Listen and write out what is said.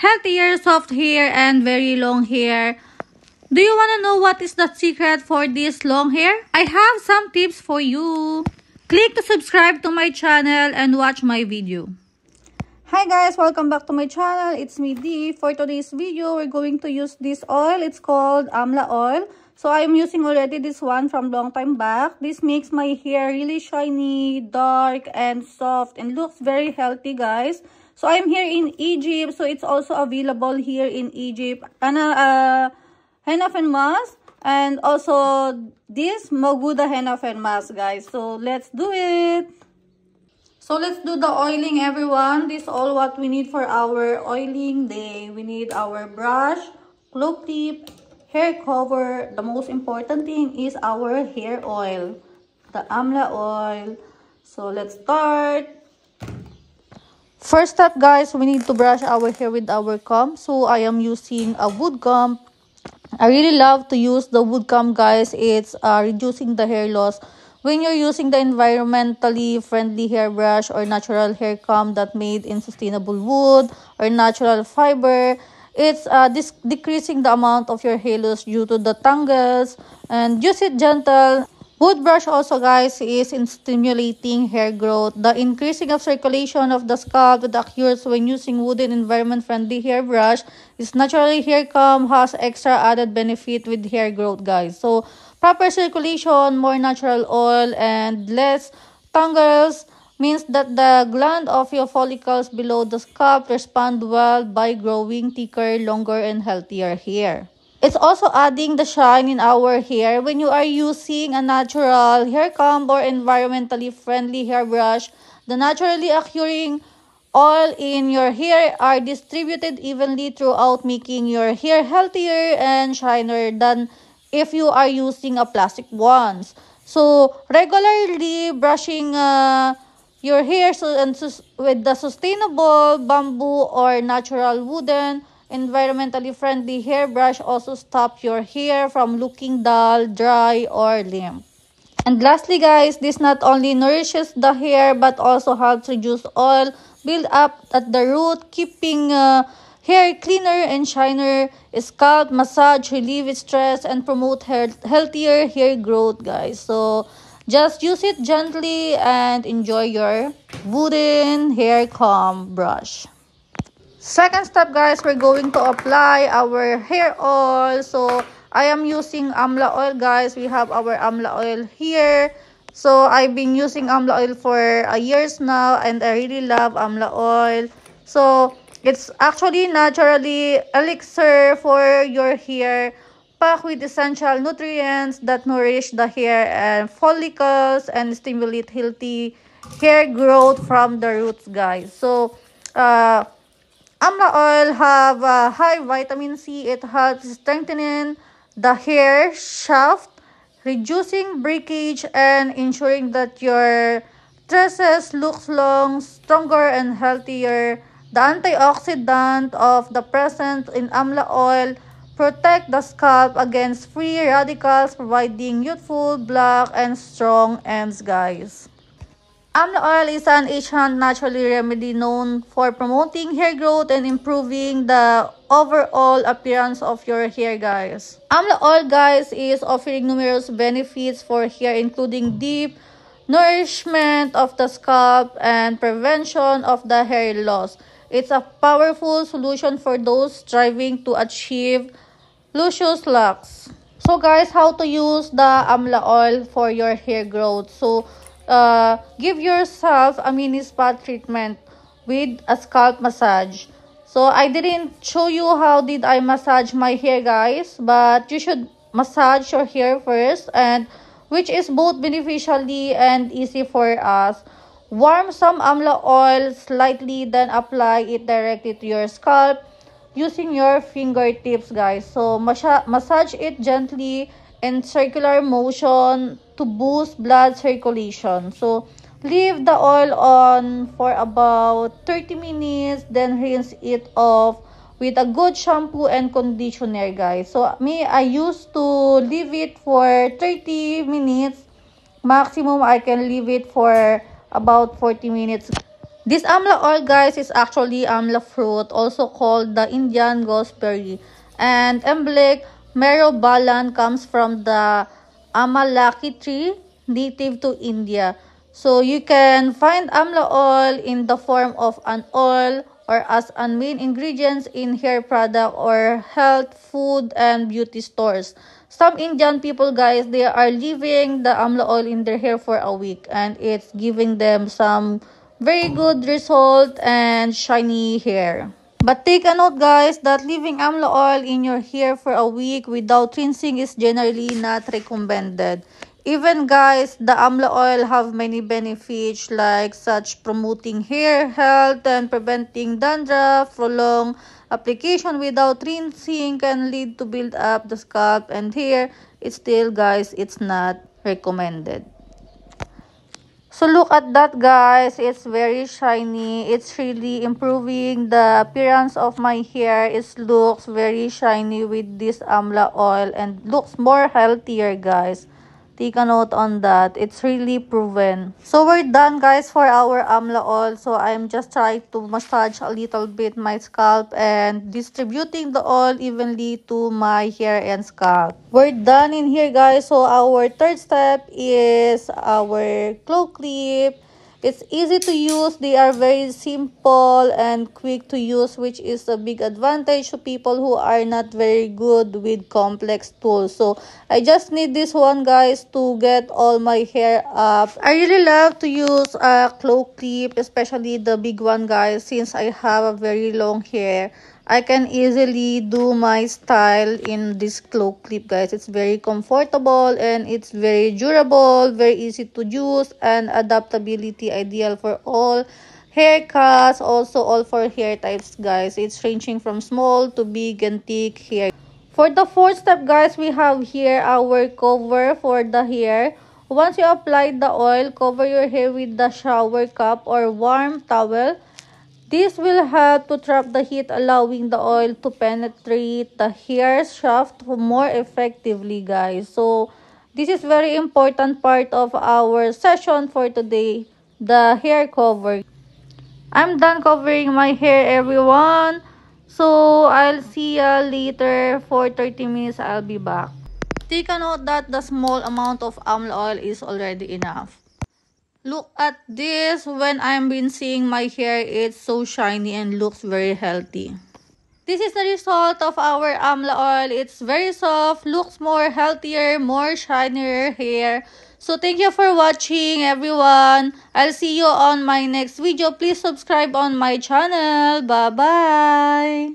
healthier, soft hair, and very long hair. Do you want to know what is the secret for this long hair? I have some tips for you. Click to subscribe to my channel and watch my video. Hi guys, welcome back to my channel. It's me Dee. For today's video, we're going to use this oil. It's called Amla oil. So I'm using already this one from long time back. This makes my hair really shiny, dark, and soft, and looks very healthy, guys. So I'm here in Egypt, so it's also available here in Egypt. Henna Fen mask, and also this Moguda Henna Fen mask, guys. So let's do it. So let's do the oiling, everyone. This is all what we need for our oiling day. We need our brush, cloth tip, hair cover. The most important thing is our hair oil, the Amla oil. So let's start. First step, guys, we need to brush our hair with our comb. So I am using a wood comb. I really love to use the wood comb, guys. It's reducing the hair loss. When you're using the environmentally friendly hairbrush or natural hair comb that made in sustainable wood or natural fiber, it's decreasing the amount of your hair loss due to the tangles. And use it gentle. Wood brush also, guys, is in stimulating hair growth. The increasing of circulation of the scalp that occurs when using wooden environment-friendly hairbrush is naturally hair comb has extra added benefit with hair growth, guys. So proper circulation, more natural oil, and less tangles means that the gland of your follicles below the scalp respond well by growing thicker, longer, and healthier hair. It's also adding the shine in our hair. When you are using a natural hair comb or environmentally friendly hairbrush, the naturally occurring oil in your hair are distributed evenly throughout, making your hair healthier and shinier than if you are using a plastic ones. So regularly brushing your hair with the sustainable bamboo or natural wooden environmentally friendly hairbrush also stop your hair from looking dull, dry, or limp. And lastly, guys, this not only nourishes the hair but also helps reduce oil build up at the root, keeping hair cleaner and shinier. Scalp massage, relieve stress, and promote healthier hair growth, guys. So just use it gently and enjoy your wooden hair comb brush. Second step, guys, we're going to apply our hair oil. So I am using Amla oil, guys. We have our Amla oil here. So I've been using Amla oil for years now, and I really love Amla oil. So it's actually naturally elixir for your hair, packed with essential nutrients that nourish the hair and follicles and stimulate healthy hair growth from the roots, guys. So Amla oil have high vitamin C. It helps strengthening the hair shaft, reducing breakage, and ensuring that your tresses looks long, stronger, and healthier. The antioxidant of the present in Amla oil protect the scalp against free radicals, providing youthful, black, and strong ends, guys. Amla oil is an ancient natural remedy known for promoting hair growth and improving the overall appearance of your hair, guys. Amla oil, guys, is offering numerous benefits for hair, including deep nourishment of the scalp and prevention of the hair loss. It's a powerful solution for those striving to achieve luscious locks. So, guys, how to use the Amla oil for your hair growth? So give yourself a mini spa treatment with a scalp massage. So I didn't show you how did I massage my hair, guys, but you should massage your hair first, and which is both beneficially and easy for us. Warm some Amla oil slightly, then apply it directly to your scalp using your fingertips, guys. So massage it gently in circular motion to boost blood circulation. So leave the oil on for about 30 minutes, then rinse it off with a good shampoo and conditioner, guys. So I used to leave it for 30 minutes. Maximum I can leave it for about 40 minutes. This amla oil, guys, is actually amla fruit, also called the Indian gooseberry. And emblic merobalan comes from the amalaki tree native to India. So you can find amla oil in the form of an oil or as a main ingredients in hair product or health, food, and beauty stores. Some Indian people, guys, they are leaving the amla oil in their hair for a week, and it's giving them some very good result and shiny hair. But take a note, guys, that leaving amla oil in your hair for a week without rinsing is generally not recommended. Even, guys, the amla oil have many benefits like such promoting hair health and preventing dandruff. Prolonged application without rinsing can lead to build up the scalp and hair. It's still, guys, it's not recommended. So look at that, guys. It's very shiny. It's really improving the appearance of my hair. It looks very shiny with this amla oil and looks more healthier, guys. Take a note on that. It's really proven. So we're done, guys, for our amla oil. So I'm just trying to massage a little bit my scalp and distributing the oil evenly to my hair and scalp. We're done in here, guys. So our third step is our claw clip. It's easy to use. They are very simple and quick to use, which is a big advantage to people who are not very good with complex tools. So I just need this one, guys, to get all my hair up. I really love to use a claw clip, especially the big one, guys, since I have a very long hair. I can easily do my style in this claw clip, guys. It's very comfortable and it's very durable, very easy to use, and adaptability ideal for all haircuts, also all for hair types, guys. It's ranging from small to big and thick hair. For the fourth step, guys, we have here our cover for the hair. Once you apply the oil, cover your hair with the shower cap or warm towel. This will help to trap the heat, allowing the oil to penetrate the hair shaft more effectively, guys. So this is very important part of our session for today, the hair cover. I'm done covering my hair, everyone. So I'll see ya later. For 30 minutes, I'll be back. Take a note that the small amount of amla oil is already enough. Look at this. When I'm rinsing my hair, it's so shiny and looks very healthy. This is the result of our amla oil. It's very soft, looks more healthier, more shinier hair. So thank you for watching, everyone. I'll see you on my next video. Please subscribe on my channel. Bye-bye.